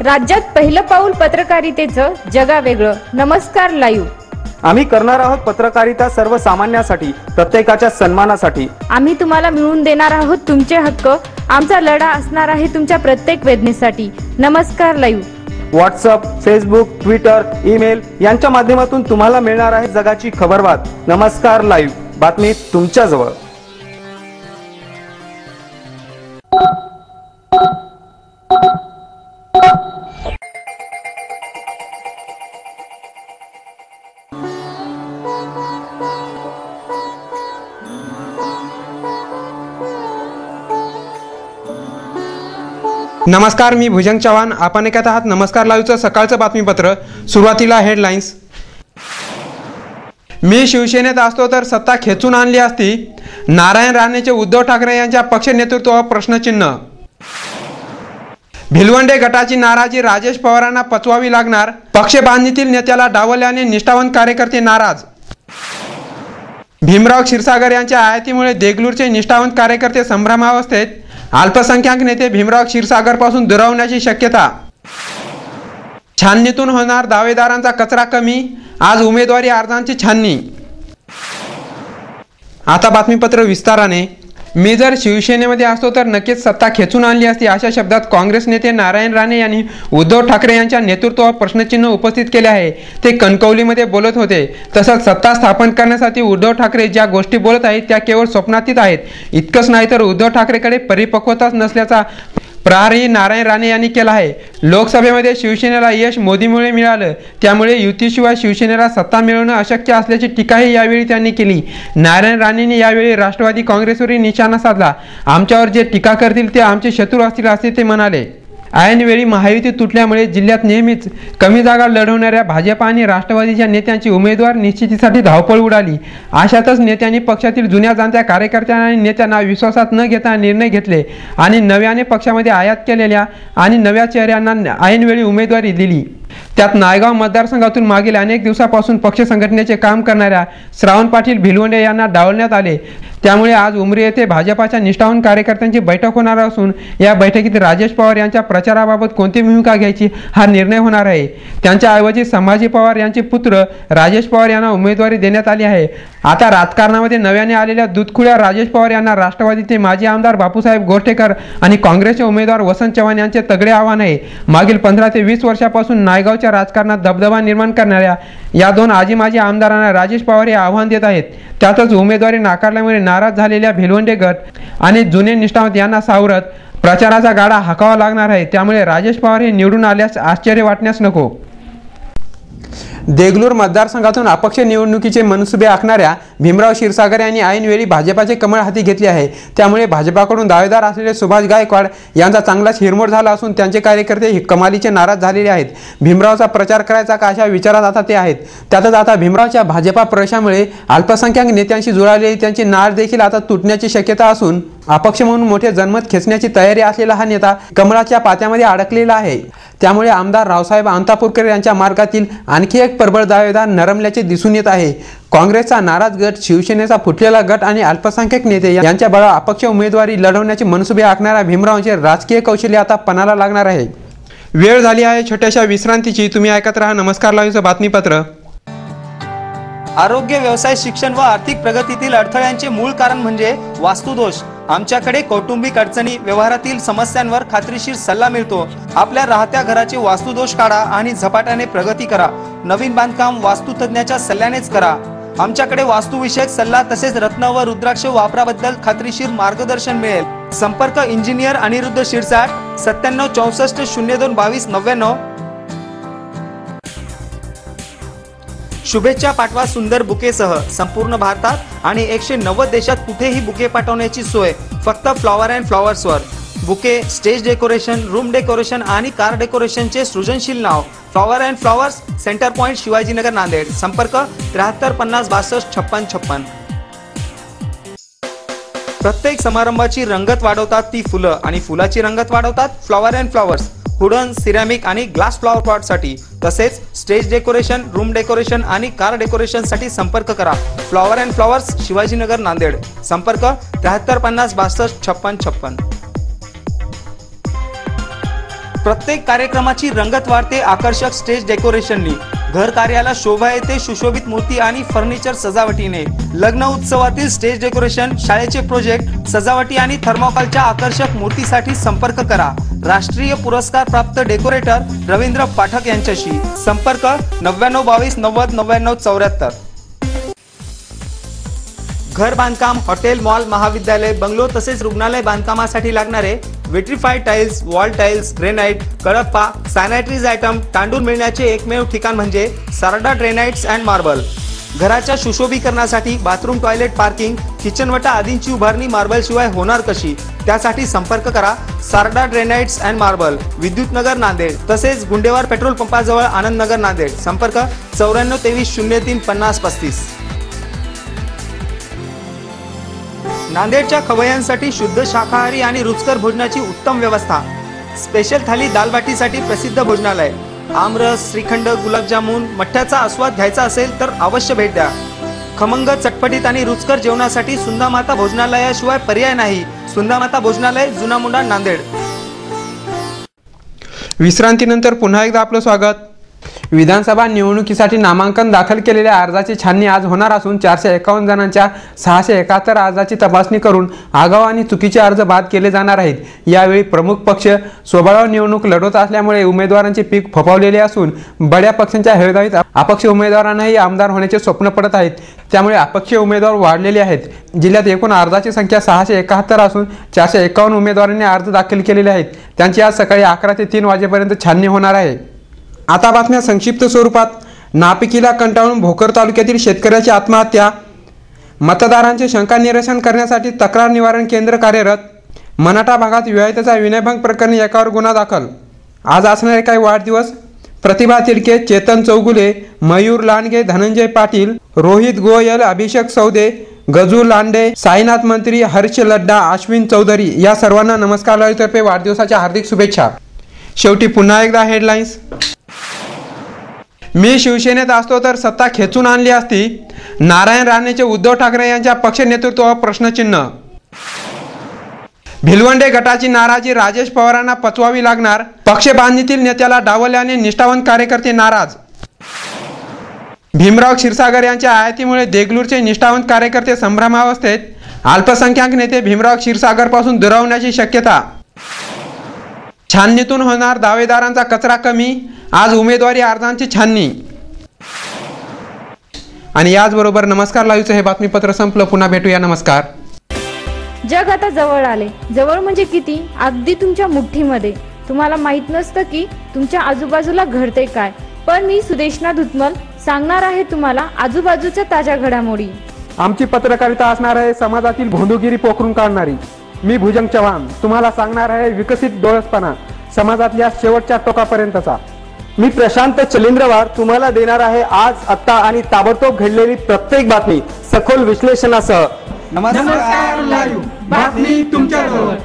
राज्यात पहिलं पाऊल पत्रकारितेचं जगावेगळं. नमस्कार लाईव्ह. आम्ही करणार आहोत पत्रकारिता सर्वसामान्यासाठी, प्रत्येकाच्या सन्मानासाठी. आम्ही तुम्हाला मिळवून देणार आहोत तुमचे हक्क. आमचा लढा असणार आहे तुमच्या प्रत्येक वेदनेसाठी. नमस्कार live. WhatsApp, Facebook, Twitter, email यांच्या माध्यमातून तुम्हाला मिळणार आहे जगाची खबरबात. नमस्कार लाईव्ह, बातमी तुमच्या जवळ. नमस्कार, मी भुजंग चव्हाण. आपण ऐकत आहात नमस्कार लाईव्हचं सकाळचं बातमीपत्र. सुरुवातीला हेडलाईन्स. मी शिवसेनेत असतो तर सत्ता खेचून आणली असती. नारायण राणेचे उद्धव ठाकरे यांच्या पक्ष नेतृत्वावर प्रश्नचिन्ह. भिलवंडे गटाची नाराजी राजेश पवारांना पचवावी लागणार. पक्ष बांधणीतील नेत्याला डावलल्याने निष्ठावंत कार्यकर्ते नाराज. भीमराव क्षीरसागर यांच्या आयातीमुळे देगलूरचे निष्ठावंत कार्यकर्ते संभ्रमावस्थेत. अल्पसंख्याक नेते भीमराव क्षीरसागर पासून दुरावण्याची शक्यता. छाननीतून होणार दावेदारांचा कचरा कमी. आज उमेदवारी अर्जांची छाननी. आता बातमीपत्र विस्ताराने. मी जर शिवसेनेमध्ये असतो तर नक्कीच सत्ता खेचून आणली असती, अशा शब्दात काँग्रेस नेते नारायण राणे यांनी उद्धव ठाकरे यांच्या नेतृत्वावर प्रश्नचिन्ह उपस्थित केले आहे. ते कणकवलीमध्ये बोलत होते. तसंच सत्ता स्थापन करण्यासाठी उद्धव ठाकरे ज्या गोष्टी बोलत आहेत त्या केवळ स्वप्नातीत आहेत. इतकंच नाही तर उद्धव ठाकरेकडे परिपक्वताच नसल्याचा प्रहारही नारायण राणे यांनी केला आहे. लोकसभेमध्ये शिवसेनेला यश मोदीमुळे मिळालं, त्यामुळे युतीशिवाय शिवसेनेला सत्ता मिळवणं अशक्य असल्याची टीकाही यावेळी त्यांनी केली. नारायण राणेंनी यावेळी राष्ट्रवादी काँग्रेसवरही निशाणा साधला. आमच्यावर जे टीका करतील ते आमचे शत्रू असतील असे ते म्हणाले. ऐनवेळी महायुती तुटल्यामुळे जिल्ह्यात नेहमीच कमी जागा लढवणाऱ्या भाजप आणि राष्ट्रवादीच्या नेत्यांची उमेदवार निश्चितीसाठी धावपळ उडाली. अशातच नेत्यांनी पक्षातील जुन्या जाणत्या कार्यकर्त्यांना आणि नेत्यांना विश्वासात न घेता निर्णय घेतले आणि नव्याने पक्षामध्ये आयात केलेल्या आणि नव्या चेहऱ्यांना ऐनवेळी उमेदवारी दिली. त्यात नायगाव मतदारसंघातून मागील अनेक दिवसापासून पक्ष संघटनेचे काम करणाऱ्या श्रावण पाटील भिलवंडे यांना डावलण्यात आले. त्यामुळे आज उमरी येथे भाजपाच्या निष्ठावंत कार्यकर्त्यांची बैठक होणार असून या बैठकीत राजेश पवार यांच्या प्रचाराबाबत कोणती भूमिका घ्यायची हा निर्णय होणार आहे. त्यांच्याऐवजी संभाजी पवार यांचे पुत्र राजेश पवार यांना उमेदवारी देण्यात आली आहे. आता राजकारणामध्ये नव्याने आलेल्या दूधखुळ्या राजेश पवार यांना राष्ट्रवादीचे माजी आमदार बापूसाहेब गोरठेकर आणि काँग्रेसचे उमेदवार वसंत चव्हाण यांचे तगडे आव्हान आहे. मागील 15 ते 20 वर्षापासून नायगावच्या राजकारणात दबदबा निर्माण करणाऱ्या या दोन आजी माजी आमदारांना राजेश पवार हे आव्हान देत आहेत. त्यातच उमेदवारी नाकारल्यामुळे नाराज झालेल्या भिलवंडे गट आणि जुने निष्ठावंत यांना सावरत प्रचाराचा गाडा हाकावा लागणार आहे. त्यामुळे राजेश पवार हे निवडून आल्यास आश्चर्य वाटण्यास नको. देगलूर मतदारसंघातून अपक्ष निवडणुकीचे मनसुबे आखणाऱ्या भीमराव क्षीरसागर यांनी ऐनवेळी भाजपाचे कमळ हाती घेतले आहे. त्यामुळे भाजपाकडून दावेदार असलेले सुभाष गायकवाड यांचा चांगलाच हिरमोड झाला असून त्यांचे कार्यकर्ते कमालीचे नाराज झालेले आहेत. भीमरावचा प्रचार करायचा का अशा विचारात आता ते आहेत. त्यातच आता भीमरावच्या भाजपा प्रवेशामुळे अल्पसंख्याक नेत्यांशी जुळालेली त्यांची नाळ देखील आता तुटण्याची शक्यता असून अपक्ष म्हणून मोठे जनमत खेचण्याची तयारी असलेला हा नेता कमळाच्या पात्यामध्ये अडकलेला आहे. त्यामुळे आमदार रावसाहेब अंतापूरकर यांच्या मार्गातील आणखी एक प्रबळ दावेदार नरमल्याचे दिसून येत आहे. काँग्रेसचा नाराज गट, शिवसेनेचा फुटलेला गट आणि अल्पसंख्याक नेते यांच्या बळावर अपक्ष उमेदवारी लढवण्याचे मनसुबे आखणाऱ्या भीमरावांचे राजकीय कौशल्य आता पणाला लागणार आहे. वेळ झाली आहे छोट्याशा विश्रांतीची. तुम्ही ऐकत राहा नमस्कार लाईव्हचं बातमीपत्र. आरोग्य, व्यवसाय, शिक्षण व आर्थिक प्रगतीतील अडथळ्यांचे मूळ कारण म्हणजे वास्तुदोष. आमच्याकडे कौटुंबिक अडचणी, व्यवहारातील समस्यांवर खात्रीशीर सल्ला मिळतो. आपल्या राहत्या घराचे वास्तुदोष काढा आणि झपाट्याने प्रगती करा. नवीन बांधकाम वास्तुतज्ञाच्या सल्ल्यानेच करा. आमच्याकडे वास्तुविषयक सल्ला तसेच रत्न व रुद्राक्ष वापराबद्दल खात्रीशीर मार्गदर्शन मिळेल. संपर्क इंजिनियर अनिरुद्ध शिरसाट 97 64 02 22 99. शुभेच्छा पाठवा सुंदर बुकेसह. संपूर्ण भारतात आणि 190 देशात कुठेही बुके पाठवण्याची सोय फक्त फ्लॉवर अँड फ्लॉवर्सवर. Bouquet, stage decoration, room decoration आणि कार डेकोरेशनचे सृजनशील नाव flower and flowers, centre point, Shivajinagar, Nanded. संपर्क 73 50 62 56 56. प्रत्येक समारंभाची रंगत वाढवतात ती फुलं आणि फुलाची रंगत वाढवतात flower and flowers. Wooden, ceramic आणि ग्लास फ्लॉवर पॉटसाठी तसेच स्टेज डेकोरेशन, रूम डेकोरेशन आणि कार डेकोरेशनसाठी संपर्क करा. Flower and flowers, Shivajinagar, Nanded. संपर्क 73 50 62 56 56. प्रत्येक कार्यक्रमाची रंगत वाढते आकर्षक स्टेज डेकोरेशननी, घर कार्याला शोभा येते सुशोभित मूर्ती आणि फर्निचर सजावटीने। लग्न उत्सवातील स्टेज डेकोरेशन, शाळेचे प्रोजेक्ट, सजावटी आणि थर्मोकॉलच्या आकर्षक मूर्तीसाठी संपर्क करा राष्ट्रीय पुरस्कार प्राप्त डेकोरेटर रवींद्र पाठक यांच्याशी। संपर्क 9922 90 99 74। घर बांधकाम, हॉटेल, मॉल, महाविद्यालय, बंगलो तसेच रुग्णालय बांधकामासाठी लागणारे vitrified tiles, wall tiles, granite, Kadappa, sanitaries item, तांडूळ मिळण्याचे एकमेव ठिकाण म्हणजे सारडा ग्रेनाइट्स अँड मार्बल। घराच्या सुशोभीकरणासाठी बाथरूम, टॉयलेट, पार्किंग, किचनवटा आदींची उभारणी मार्बल शिवाय होणार कशी, त्यासाठी संपर्क करा Sarda granites and marble, Vidyutnagar Nanded, तसेच गुंडेवार पेट्रोल पंपाजवळ आनंदनगर नांदेड। संपर्क 94 23 03 50 35। नांदेडच्या खवय्यांसाठी शुद्ध शाकाहारी आणि रुचकर भोजनाची उत्तम व्यवस्था। स्पेशल थाली दालबाटीसाठी प्रसिद्ध भोजनालय। आमरस, श्रीखंड, गुलाबजामुन, मठ्ठ्याचा आस्वाद घ्यायचा असेल तर अवश्य भेट द्या। खमंग, चटपटीत आणि रुचकर जेवणासाठी सुंदामाता भोजनालयाशिवाय पर्याय नाही। सुंदामाता भोजनालय, जुना मुंडा, नांदेड। विश्रांतीनंतर पुन्हा एकदा आपलं स्वागत। विधानसभा निवडणुकीसाठी नामांकन दाखल केलेल्या अर्जाची छाननी आज होणार असून 451 जणांच्या 671 अर्जाची तपासणी करून आगाऊ आणि चुकीचे अर्ज बाद केले जाणार आहेत। यावेळी प्रमुख पक्ष स्वबळावर निवडणूक लढवत असल्यामुळे उमेदवारांचे पीक फोफावलेले असून बड्या पक्षांच्या हवेत अपक्ष उमेदवारांनाही आमदार होण्याचे स्वप्न पडत आहेत, त्यामुळे अपक्ष उमेदवार वाढलेले आहेत। जिल्ह्यात एकूण अर्जाची संख्या 671 असून 451 उमेदवारांनी अर्ज दाखल केलेले आहेत। त्यांची आज सकाळी 11 ते 3 वाजेपर्यंत छाननी होणार आहे। आता बातम्या संक्षिप्त स्वरूपात। नापिकीला कंटाळून भोकर तालुक्यातील शेतकऱ्याची आत्महत्या। मतदारांचे शंका निरसन करण्यासाठी तक्रार निवारण केंद्र कार्यरत। मराठा भागात विवाहितेचा विनयभंग प्रकरणी एकावर गुन्हा दाखल। आज असणारे काही वाढदिवस: प्रतिभा तिडके, चेतन चौगुले, मयूर लांडगे, धनंजय पाटील, रोहित गोयल, अभिषेक सौदे, गजू लांडे, साईनाथ मंत्री, हर्ष लड्डा, अश्विन चौधरी या सर्वांना नमस्कार लाईव्हतर्फे वाढदिवसाच्या हार्दिक शुभेच्छा। शेवटी पुन्हा एकदा हेडलाईन्स। मी शिवसेनेत असतो तर सत्ता खेचून आणली असती, नारायण राणेचे उद्धव ठाकरे यांच्या पक्ष नेतृत्वावर प्रश्नचिन्ह। भिलवंडे गटाची नाराजी राजेश पवारांना पचवावी लागणार, पक्ष बांधणीतील नेत्याला डावलल्याने निष्ठावंत कार्यकर्ते नाराज। भीमराव क्षीरसागर यांच्या आयातीमुळे देगलूरचे निष्ठावंत कार्यकर्ते संभ्रमावस्थेत, अल्पसंख्याक नेते भीमराव क्षीरसागर पासून दुरावण्याची शक्यता। छाननीतून होणार दावेदारांचा कचरा कमी, आज उमेदवारी अर्जांची छाननी। आणि याचबरोबर नमस्कार लाईव्हचं हे बातमीपत्र संपलं। पुन्हा भेटूया, नमस्कार। जग आता जवळ आले। जवळ म्हणजे किती? अगदी तुमच्या मुठ्ठीमध्ये। तुम्हाला माहित नसतं की तुमच्या आजूबाजूला घडते काय, पण मी सुदेशना धुतमल सांगणार आहे तुम्हाला आजूबाजूच्या ताज्या घडामोडी। आमची पत्रकारिता असणार आहे समाजातील भोंदूगिरी पोखरून काढणारी। मी भुजंग चव्हाण तुम्हाला सांगणार आहे विकसित डोळसपणा, समाजातल्या शेवटच्या टोकापर्यंतचा। मी प्रशांत चलिंद्रवार तुम्हाला देणार आहे आज, आत्ता आणि ताबडतोब घडलेली प्रत्येक बातमी सखोल विश्लेषणासह। नमस्कार लाईव्ह, बातमी तुमच्याजवळ।